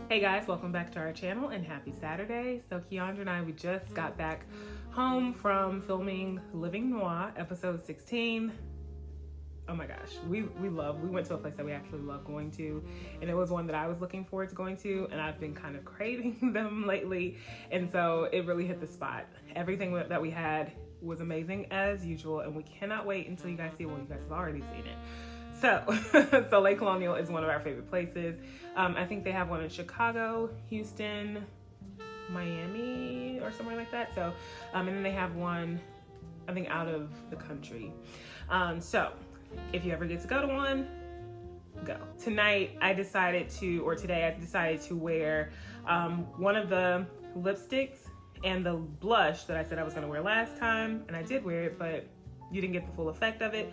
Hey guys, welcome back to our channel and happy Saturday. So Keandra and I, we just got back home from filming Living Noire episode 16. Oh my gosh, we went to a place that we actually love going to, and it was one that I was looking forward to going to, and I've been kind of craving them lately, and so it really hit the spot. Everything that we had was amazing as usual, and we cannot wait until you guys see it. Well, you guys have already seen it. So Lake Colonial is one of our favorite places. I think they have one in Chicago, Houston, Miami, or somewhere like that. So, and then they have one, I think, out of the country. So if you ever get to go to one, go. Today I decided to wear one of the lipsticks and the blush that I said I was gonna wear last time, and I did wear it, but you didn't get the full effect of it.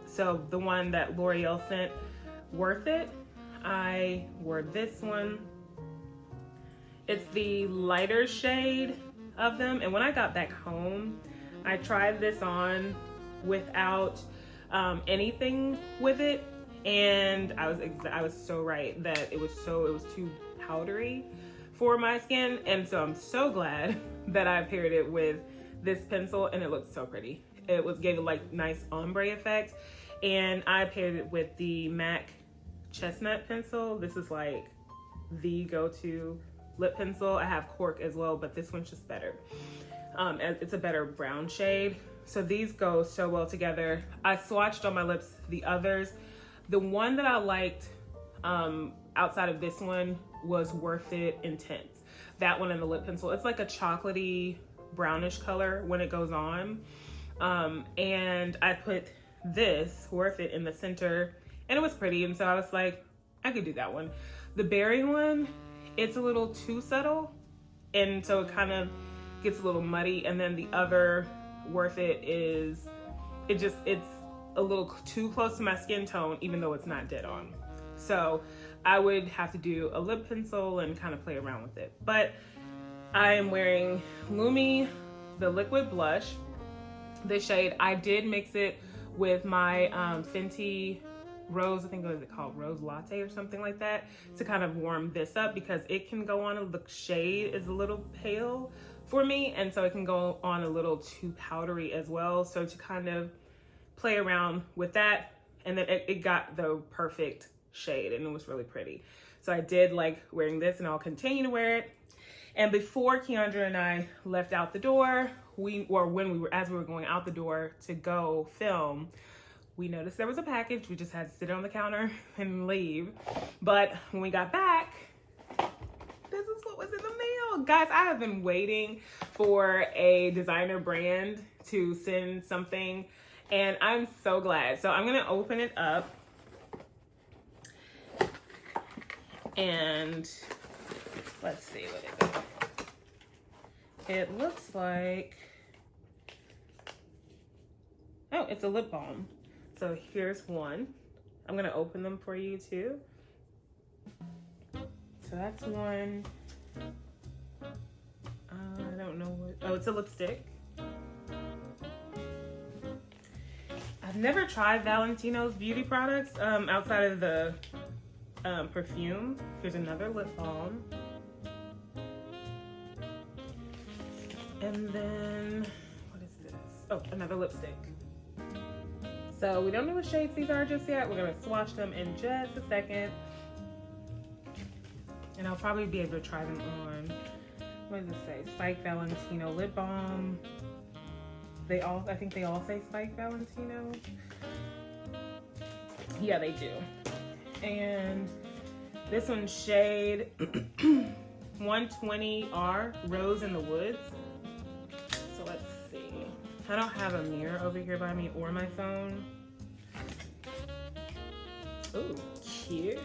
So the one that L'Oreal sent, Worth It, I wore this one. It's the lighter shade of them, and when I got back home, I tried this on without anything with it, and I was so right that it was too powdery for my skin, and so I'm so glad that I paired it with this pencil, and it looks so pretty. It gave a like nice ombre effect, and I paired it with the MAC Chestnut pencil. This is like the go-to lip pencil. I have Cork as well, but this one's just better. It's a better brown shade. So these go so well together. I swatched on my lips the others. The one that I liked outside of this one was Worth It Intense. That one and the lip pencil. It's like a chocolatey brownish color when it goes on. And I put this Worth It in the center, and it was pretty, and so I was like, I could do that one. The berry one, it's a little too subtle, and so it kind of gets a little muddy, and then the other Worth It it's a little too close to my skin tone, even though it's not dead on. So I would have to do a lip pencil and kind of play around with it. But I am wearing Lumi, the liquid blush. This shade, I did mix it with my Fenty Rose, I think what is it called, Rose Latte or something like that, to kind of warm this up, because it can go on, the shade is a little pale for me, and so it can go on a little too powdery as well. So to kind of play around with that, and then it got the perfect shade, and it was really pretty. So I did like wearing this, and I'll continue to wear it. And before Keandra and I left out the door, as we were going out the door to go film, we noticed there was a package. We just had to sit on the counter and leave. But when we got back, this is what was in the mail. Guys, I have been waiting for a designer brand to send something, and I'm so glad. So I'm gonna open it up, and let's see what it is. It looks like, oh, it's a lip balm. So here's one. I'm gonna open them for you too. So that's one. I don't know what, oh, it's a lipstick. I've never tried Valentino's beauty products outside of the perfume. Here's another lip balm. And then, what is this? Oh, another lipstick. So we don't know what shades these are just yet. We're gonna swatch them in just a second. And I'll probably be able to try them on, what does it say? Spike Valentino Lip Balm. I think they all say Spike Valentino. Yeah, they do. And this one's shade 120R, Rose in the Woods. So let's see. I don't have a mirror over here by me or my phone. Ooh, cute.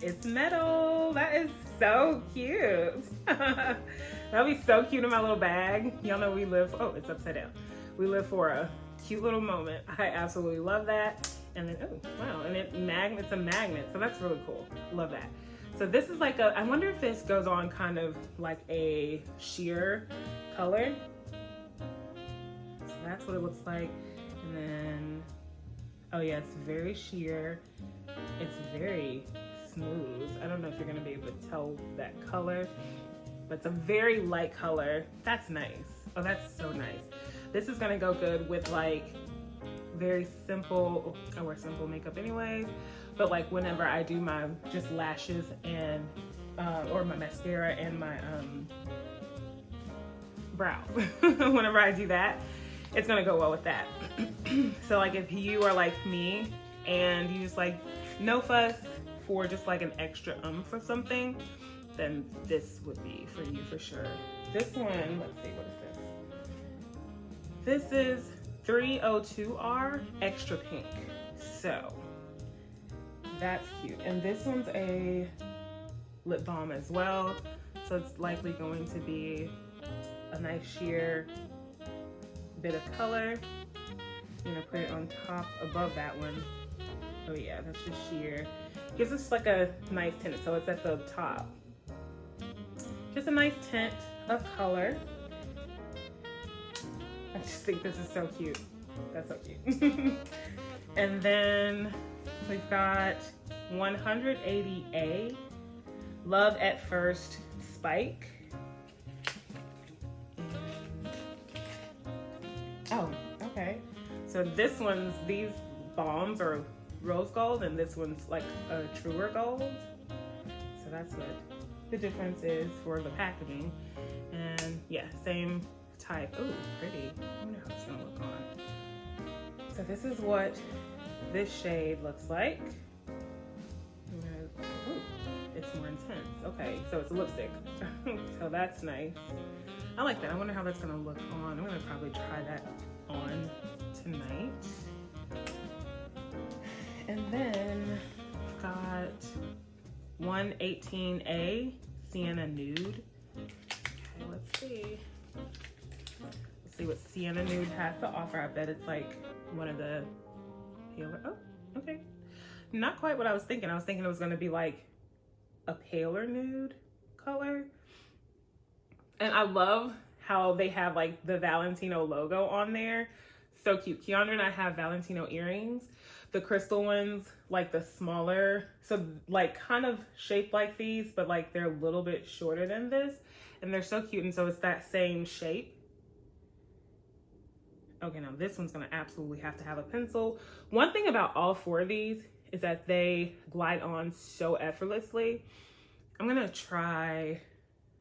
It's metal. That is so cute. That'll be so cute in my little bag. Y'all know we live, oh, it's upside down. We live for a cute little moment. I absolutely love that. And then, oh, wow, and it's a magnet, so that's really cool. Love that. So this is like I wonder if this goes on kind of like a sheer color. So that's what it looks like. And then, oh yeah, it's very sheer. It's very smooth. I don't know if you're gonna be able to tell that color, but it's a very light color. That's nice. Oh, that's so nice. This is gonna go good with like very simple, I wear simple makeup anyways, but like whenever I do my just lashes and or my mascara and my brows, whenever I do that, it's gonna go well with that. So like if you are like me and you just like no fuss for just like an extra for something, then this would be for you for sure. This one, let's see, what is this? This is 302R Extra Pink. So that's cute. And this one's a lip balm as well. So it's likely going to be a nice sheer bit of color. I'm gonna put it on top above that one. Oh yeah, that's just sheer. Gives us like a nice tint. So it's at the top. Just a nice tint of color. I just think this is so cute. That's so cute. And then we've got 180A Love at First Spike. Oh, okay. So this one's, these balms are rose gold and this one's like a truer gold. So that's what the difference is for the packaging. And yeah, same type. Ooh, pretty. I wonder how it's gonna look on. So this is what this shade looks like. Ooh, it's more intense. Okay, so it's a lipstick. So that's nice. I like that. I wonder how that's gonna look on. I'm gonna probably try that on tonight. And then I've got 118A Sienna Nude. Okay, let's see. Let's see what Sienna Nude has to offer. I bet it's like one of the paler. Oh, okay. Not quite what I was thinking. I was thinking it was gonna be like a paler nude color. And I love how they have like the Valentino logo on there. So cute. Keandra and I have Valentino earrings. The crystal ones, like the smaller, so like kind of shaped like these, but like they're a little bit shorter than this. And they're so cute, and so it's that same shape. Okay, now this one's gonna absolutely have to have a pencil. One thing about all four of these is that they glide on so effortlessly. I'm gonna try,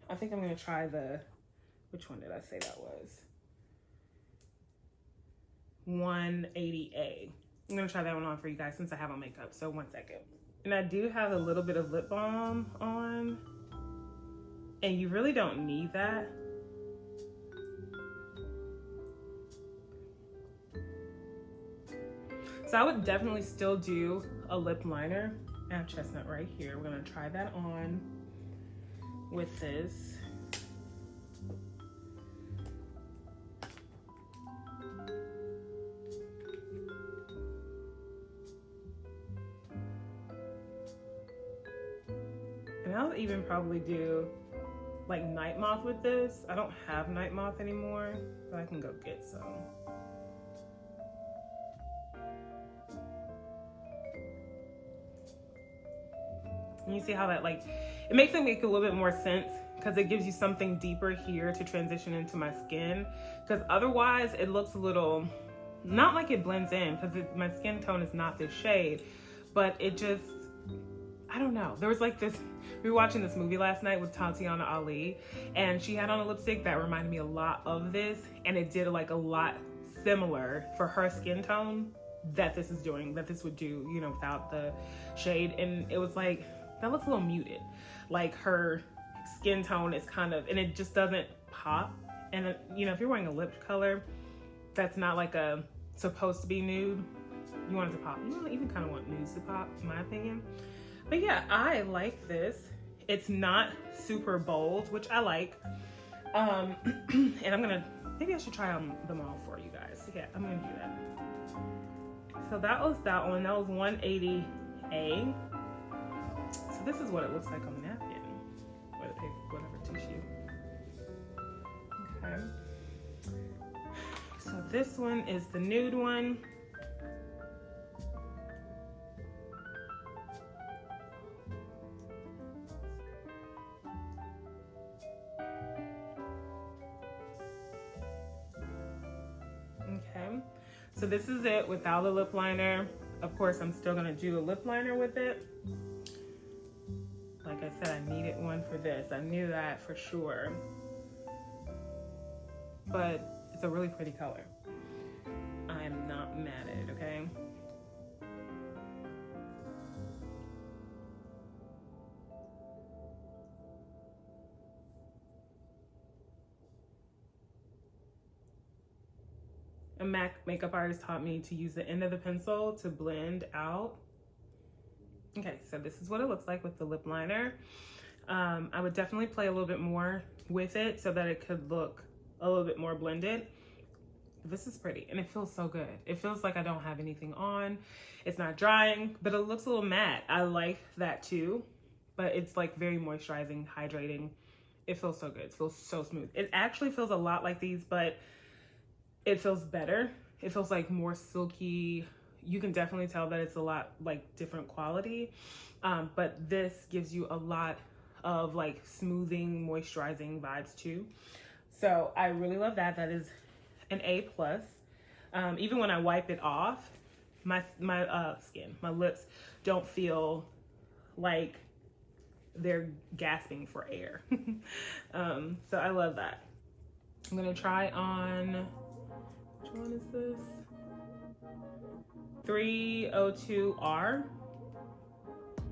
I think I'm gonna try the, which one did I say that was? 180A. I'm gonna try that one on for you guys since I have on makeup, so 1 second. And I do have a little bit of lip balm on, and you really don't need that. So I would definitely still do a lip liner. I have Chestnut right here. We're gonna try that on with this. And I'll even probably do like Night Moth with this. I don't have Night Moth anymore, but I can go get some. And you see how that like, it makes it make a little bit more sense because it gives you something deeper here to transition into my skin, because otherwise it looks a little, not like it blends in, because my skin tone is not this shade, but it just, I don't know. There was like this, we were watching this movie last night with Tatiana Ali, and she had on a lipstick that reminded me a lot of this, and it did like a lot similar for her skin tone that this is doing, that this would do, you know, without the shade. And it was like, that looks a little muted. Like her skin tone is kind of, and it just doesn't pop. And you know, if you're wearing a lip color that's not like a supposed to be nude, you want it to pop. You don't even kind of want nudes to pop, in my opinion. But yeah, I like this. It's not super bold, which I like. And I'm gonna, maybe I should try them all for you guys. Yeah, I'm gonna do that. So that was that one. That was 180A. So this is what it looks like on the napkin, or the paper, whatever tissue. Okay. So this one is the nude one. Okay. So this is it without a lip liner. Of course, I'm still gonna do a lip liner with it. Like I said, I needed one for this. I knew that for sure. But it's a really pretty color. I am not mad at it, okay? A MAC makeup artist taught me to use the end of the pencil to blend out. Okay, so this is what it looks like with the lip liner. I would definitely play a little bit more with it so that it could look a little bit more blended. This is pretty, and it feels so good. It feels like I don't have anything on. It's not drying, but it looks a little matte. I like that too, but it's like very moisturizing, hydrating. It feels so good. It feels so smooth. It actually feels a lot like these, but it feels better. It feels like more silky. You can definitely tell that it's a lot like different quality, but this gives you a lot of like smoothing, moisturizing vibes too. So I really love that. That is an A+. Even when I wipe it off, my lips don't feel like they're gasping for air. So I love that. I'm gonna try on, which one is this? 302R.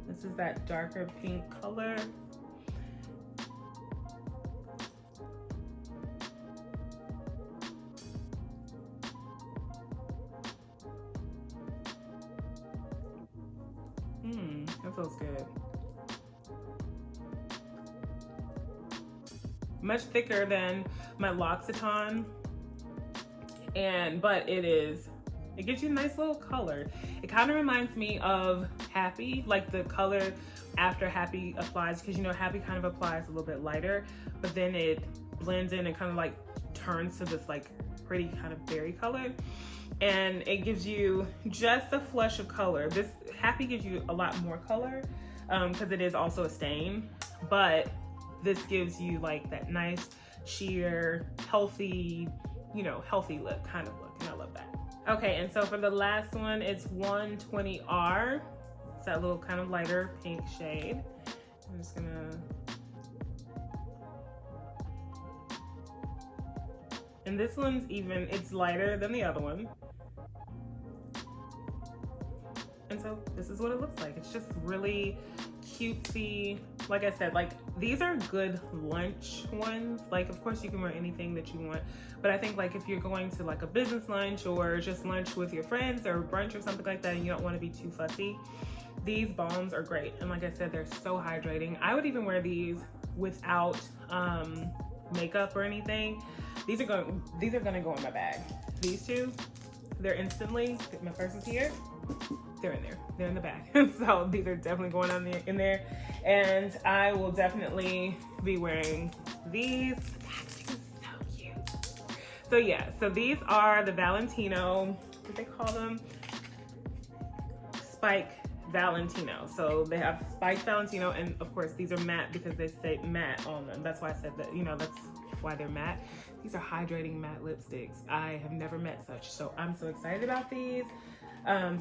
This is that darker pink color. That feels good. Much thicker than my L'Occitane, but it gives you a nice little color. It kind of reminds me of Happy, like the color after Happy applies, because you know Happy kind of applies a little bit lighter, but then it blends in and kind of like turns to this like pretty kind of berry color, and it gives you just a flush of color. This Happy gives you a lot more color because it is also a stain, but this gives you like that nice sheer healthy, you know, healthy lip kind of look, and I love that. Okay, and so for the last one, it's 120R. It's that little kind of lighter pink shade. I'm just gonna, and this one's even, it's lighter than the other one. And so this is what it looks like. It's just really cutesy. Like I said, like these are good lunch ones. Like of course you can wear anything that you want, but I think like if you're going to like a business lunch or just lunch with your friends or brunch or something like that and you don't want to be too fussy, these balms are great. And like I said, they're so hydrating. I would even wear these without makeup or anything. These are gonna go in my bag. These two, they're instantly, my purse is here, they're in there, they're in the bag. So these are definitely going on in there, and I will definitely be wearing these. The packaging is so cute. So yeah, so these are the Valentino, what do they call them? Spike Valentino. So they have spiked Valentino, and of course these are matte because they say matte on them. That's why I said that, you know, that's why they're matte. These are hydrating matte lipsticks. I have never met such, so I'm so excited about these.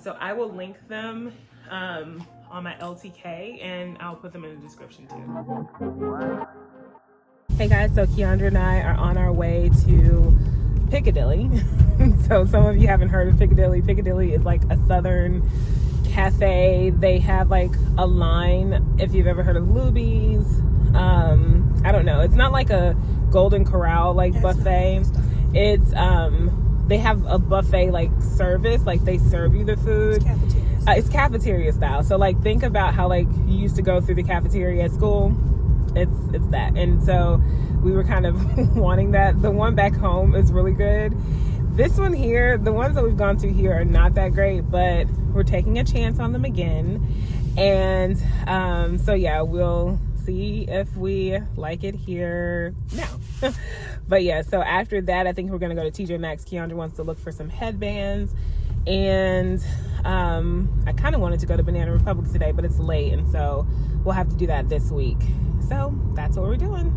So I will link them on my LTK, and I'll put them in the description too. Hey guys, so Keandra and I are on our way to Piccadilly. So some of you haven't heard of Piccadilly. Piccadilly is like a southern cafe. They have like a line, if you've ever heard of Luby's. I don't know, it's not like a Golden Corral like buffet. It's they have a buffet like service, like they serve you the food. It's cafeteria style. So like think about how like you used to go through the cafeteria at school. It's that. And so we were kind of wanting that. The one back home is really good. This one here, the ones that we've gone to here are not that great, but we're taking a chance on them again. And so yeah, we'll see if we like it here now. But yeah, so after that, I think we're gonna go to TJ Maxx. Keandra wants to look for some headbands, and I kind of wanted to go to Banana Republic today, but it's late, and so we'll have to do that this week. So that's what we're doing.